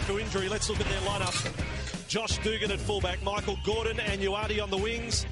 after injury. Let's look at their lineup. Josh Dugan at fullback, Michael Gordon and Uardi on the wings.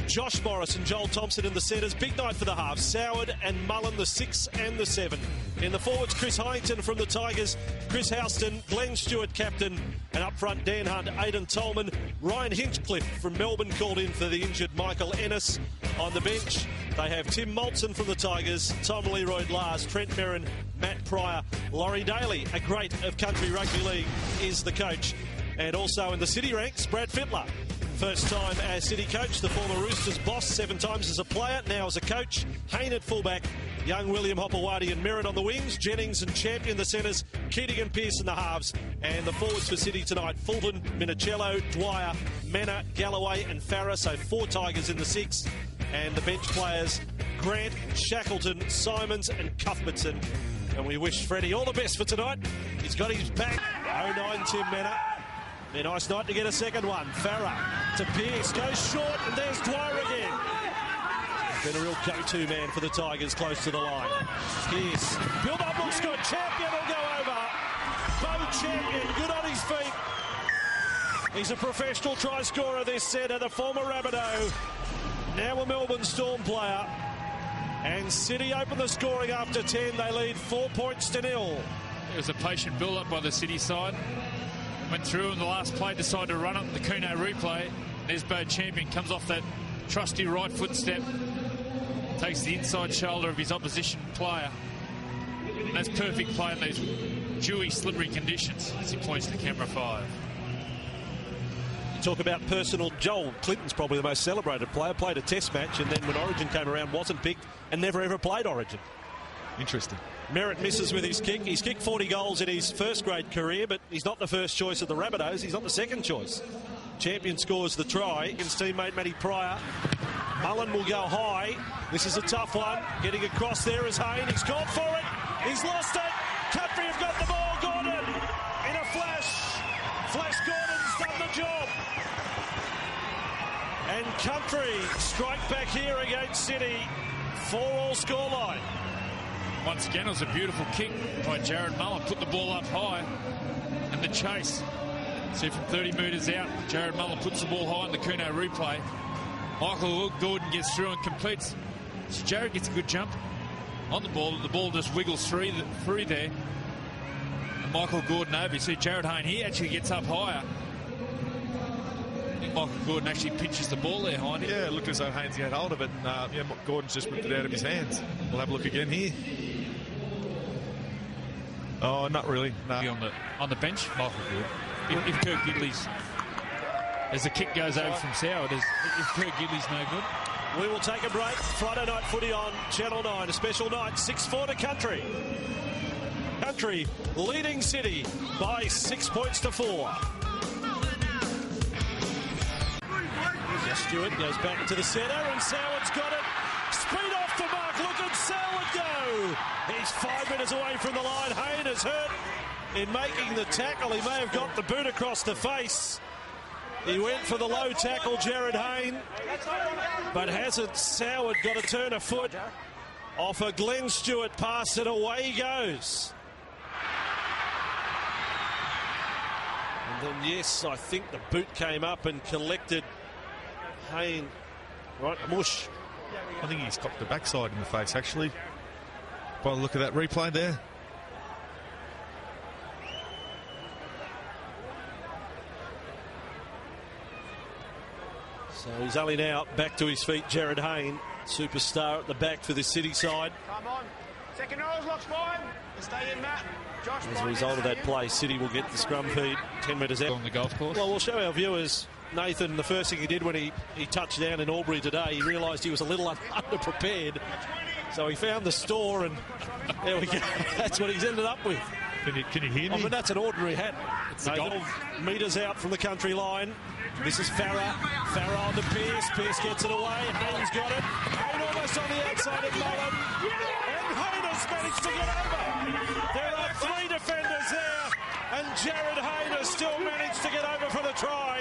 Josh Morris and Joel Thompson in the centres. Big night for the halves. Soward and Mullen, the 6 and the 7. In the forwards, Chris Hyington from the Tigers, Chris Houston, Glenn Stewart captain, and up front Dan Hunt, Aidan Tolman, Ryan Hinchcliffe from Melbourne called in for the injured Michael Ennis. On the bench, they have Tim Moulton from the Tigers, Tom Leroy-Lars, Trent Merrin, Matt Pryor, Laurie Daly, a great of country rugby league, is the coach. And also in the City ranks, Brad Fittler. First time as City coach, the former Roosters boss, 7 times as a player, now as a coach. Hayne at fullback, young William Hopewadi and Merritt on the wings, Jennings and Champion the centres, Keating and Pearce in the halves. And the forwards for City tonight, Fulton, Minicello, Dwyer, Manna, Galloway and Farah, so 4 Tigers in the 6. And the bench players, Grant, Shackleton, Simons and Cuthbertson. And we wish Freddie all the best for tonight. He's got his back. 0-9 Tim Manna. A nice night to get a second one. Farah to Pearce, goes short, and there's Dwyer again. Been a real go-to man for the Tigers close to the line. Pearce, build up, looks good. Champion will go over. Bo Champion, good on his feet. He's a professional try scorer this centre, the former Rabbitoh. Now a Melbourne Storm player. And City open the scoring after 10. They lead 4 points to 0. It was a patient build-up by the City side. Went through in the last play, decided to run it. The Kuno replay. There's Bo Champion, comes off that trusty right foot step. Takes the inside shoulder of his opposition player. And that's perfect play in these dewy, slippery conditions as he points to camera 5. You talk about personal. Joel Clinton's probably the most celebrated player. Played a test match and then when Origin came around wasn't picked and never ever played Origin. Interesting. Merritt misses with his kick. He's kicked 40 goals in his first grade career, but he's not the first choice of the Rabbitohs. He's not the second choice. Champion scores the try. His teammate Matty Pryor. Mullen will go high. This is a tough one. Getting across there is Hayne. He's gone for it. He's lost it. Country have got the ball. Gordon in a flash. Flash Gordon's done the job. And Country strike back here against City. 4-all scoreline. Once again, it was a beautiful kick by Jared Mullen. Put the ball up high. And the chase. See from 30 metres out, Jared Mullen puts the ball high in the Kuno replay. Michael Gordon gets through and completes. So Jared gets a good jump on the ball. The ball just wiggles through there. And Michael Gordon over. You see Jared Hayne, he actually gets up higher. I think Michael Gordon actually pinches the ball there, Hayne. Yeah, it looked as though Haynes had hold of it. And, Gordon's just whipped it out of his hands. We'll have a look again here. Oh, not really. No. On the bench, Michael Gordon. If Kirk Gidley's... As the kick goes over from Soward, if Kirk Gidley's no good. We will take a break. Friday night footy on Channel 9. A special night, 6-4 to Country. Country leading City by 6 points to 4. Stewart goes back to the centre and Soward's got it. Speed off the mark. Look at Soward go. He's 5 metres away from the line. Hayne is hurt in making the tackle. He may have got the boot across the face. He went for the low tackle, Jared Hayne. But hasn't Soward got to turn a foot off a Glenn Stewart pass and away he goes. And then, yes, I think the boot came up and collected Hayne. Right, mush. I think he's cocked the backside in the face, actually. By the look of that replay there. So he's only now back to his feet, Jared Hayne, superstar at the back for the City side. Come on. Second rows looks fine. Stay in, Matt. Josh, as a result of that play, City will get the scrum feed 10 metres out. On the golf course. Well, we'll show our viewers, Nathan, the first thing he did when he touched down in Albury today, he realised he was a little underprepared. So he found the store and there we go. That's what he's ended up with. Can you hear me? I mean, that's an ordinary hat. It's 12 metres out from the Country line. This is Farah. Farah on to Pearce. Pearce gets it away. Hayne's got it. Hayne almost on the outside of Mullen. And Hayne has managed to get over. There are 3 defenders there. And Jared Hayne has still managed to get over for the try.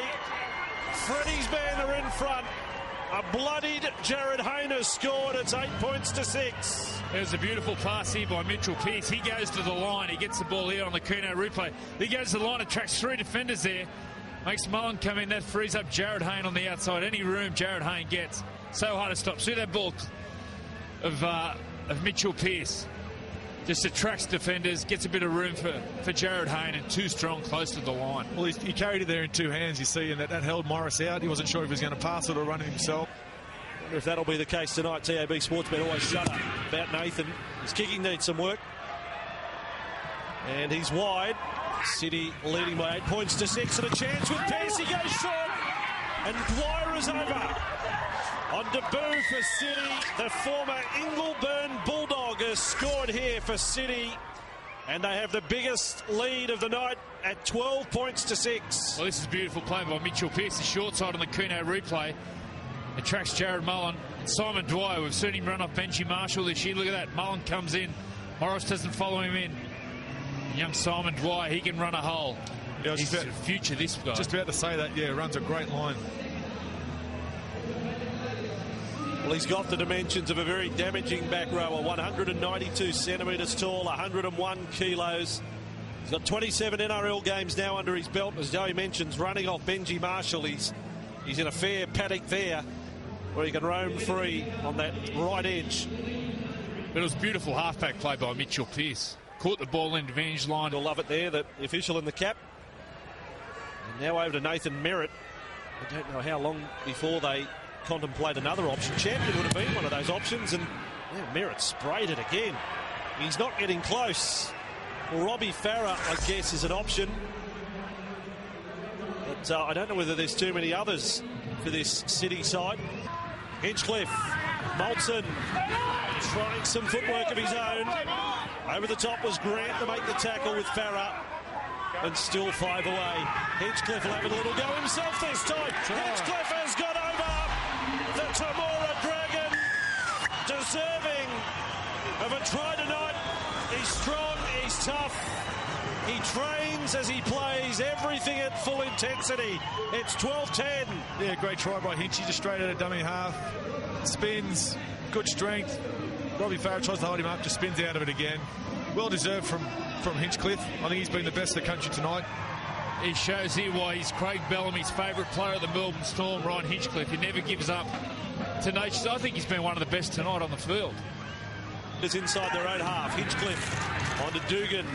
Freddie's men are in front. A bloodied Jared Hayne has scored. It's 8 points to 6. There's a beautiful pass here by Mitchell Pearce. He goes to the line. He gets the ball here on the Kuno replay. He goes to the line, attracts 3 defenders there. Makes Mullen come in. That frees up Jared Hayne on the outside. Any room Jared Hayne gets, so hard to stop. See that ball of Mitchell Pearce. Just attracts defenders, gets a bit of room for Jared Hayne, and too strong close to the line. Well, he carried it there in 2 hands, you see, and that held Morris out. He wasn't sure if he was going to pass it or run it himself. I wonder if that'll be the case tonight. TAB Sportsbet always shut up about Nathan. His kicking needs some work. And he's wide. City leading by 8 points to 6, and a chance with Pearce. He goes short, and Dwyer is over. On debut for City, the former Ingleburn Bulldog has scored here for City, and they have the biggest lead of the night at 12 points to 6. Well, this is beautiful play by Mitchell Pearce. The short side on the Kuno replay attracts Jared Mullen. And Simon Dwyer, we've seen him run off Benji Marshall this year. Look at that. Mullen comes in. Morris doesn't follow him in. Young Simon Dwyer, he can run a hole. Yeah, he's the future, this guy. Just about to say that, yeah, runs a great line. Well, he's got the dimensions of a very damaging back rower. 192 centimetres tall, 101 kilos. He's got 27 NRL games now under his belt. As Joey mentions, running off Benji Marshall. He's in a fair paddock there where he can roam free on that right edge. But it was beautiful halfback play by Mitchell Pearce. Caught the ball in advantage line. You'll love it there, the official in the cap. And now over to Nathan Merritt. I don't know how long before they contemplate another option. Champion would have been one of those options, and yeah, Merritt sprayed it again. He's not getting close. Well, Robbie Farah, I guess, is an option. But I don't know whether there's too many others for this City side. Hinchcliffe, Moulton, trying some footwork of his own. Over the top was Grant to make the tackle with Farah. And still 5 away. Hinchcliffe will have a little go himself this time. Hinchcliffe has got over the Temora Dragon. Deserving of a try tonight. He's strong, he's tough. He trains as he plays, everything at full intensity. It's 12-10. Yeah, great try by Hinchy, just straight at a dummy half. Spins, good strength. Robbie Farah tries to hold him up, just spins out of it again. Well deserved from Hinchcliffe. I think he's been the best of the country tonight. He shows here why he's Craig Bellamy's favourite player of the Melbourne Storm, Ryan Hinchcliffe. He never gives up. Tenacious. I think he's been one of the best tonight on the field. Is inside their own half. Hinchcliffe on to Dugan.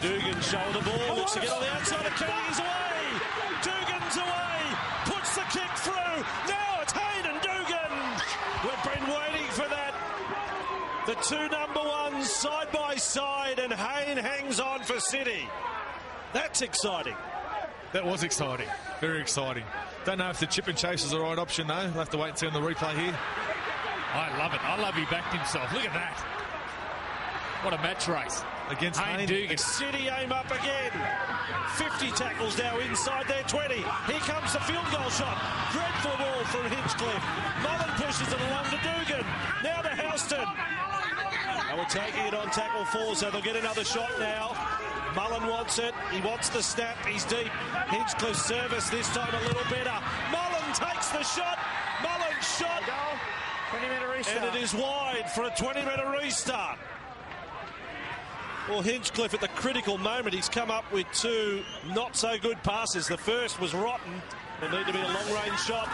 Dugan shoulder ball. Looks to get on the outside of Kenny. He's away. Dugan's away. Puts the kick through. Now it's Hayne and Dugan. We've been waiting for that. The two number ones side by side, and Hayne hangs on for City. That's exciting. That was exciting. Very exciting. Don't know if the chip and chase is the right option, though. We'll have to wait and see on the replay here. I love it. I love he backed himself. Look at that. What a match race. Against Hayne. Dugan. City aim up again. 50 tackles now inside their 20. Here comes the field goal shot. Dreadful ball from Hinchcliffe. Mullen pushes it along to Dugan. Now to Houston. They were taking it on tackle 4, so they'll get another shot now. Mullen wants it. He wants the snap. He's deep. Hinchcliffe's service this time a little better. Mullen takes the shot. Mullen shot. 20-minute restart. And it is wide for a 20-minute restart. Well, Hinchcliffe at the critical moment, he's come up with 2 not-so-good passes. The first was rotten. There'll need to be a long-range shot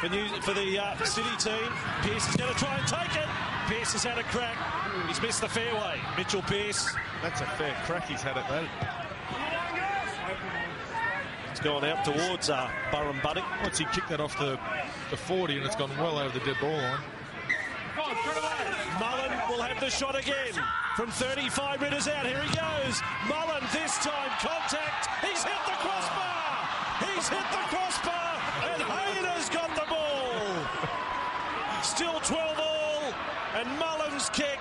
for the City team. Pearce is going to try and take it. Pearce has had a crack. He's missed the fairway. Mitchell Pearce. That's a fair crack he's had at that. It's gone out towards Burrum Buddick. Once he kicked that off the 40, and it's gone well over the dead ball line. Mullen will have the shot again from 35 metres out. Here he goes. Mullen this time contact. He's hit the crossbar. He's hit the crossbar, and Hayne has got the ball. Still 12 all, and Mullen's kick.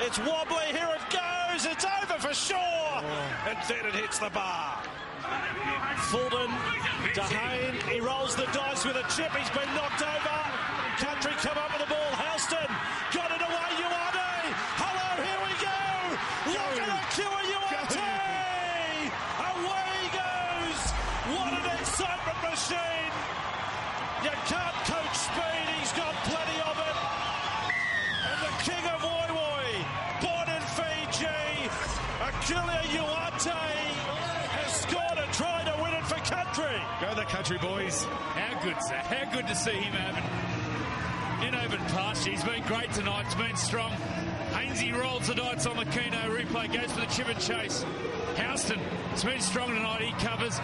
It's wobbly. Here it goes. It's over for sure, and then it hits the bar. Fulton to Hayne. He rolls the dice with a chip. He's been knocked over. Country come up with the ball. Houston got it away. Uarte. Hello, here we go. Look at Akua Uarte. Away he goes. What an excitement machine. You can't coach speed. the country, boys. How good, sir. How good to see him in open pasture. He's been great tonight. He's been strong. Hainsey rolls the dice on the Keno replay. Goes for the chip and chase. Houston, it's been strong tonight. He covers.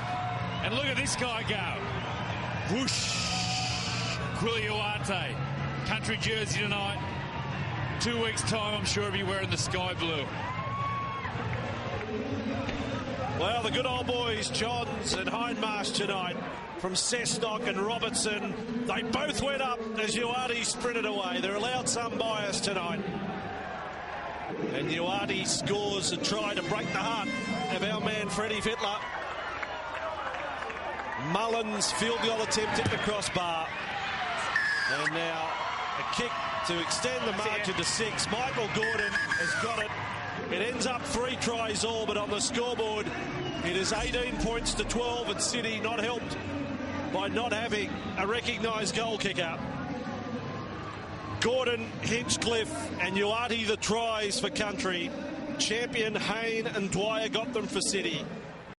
And look at this guy go. Whoosh. Quiliuarte. Country jersey tonight. 2 weeks' time, I'm sure he'll be wearing the sky blue. Well, the good old boys, Johns and Hindmarsh tonight, from Cessnock and Robertson, they both went up as Uarte sprinted away. They're allowed some bias tonight. And Uarte scores and try to break the heart of our man Freddie Fittler. Mullins field goal attempt at the crossbar. And now a kick to extend the margin to 6. Michael Gordon has got it. It ends up 3 tries all, but on the scoreboard it is 18 points to 12, and City not helped by not having a recognised goal kicker. Gordon, Hinchcliffe and Uarte the tries for country. Champion, Hayne and Dwyer got them for City.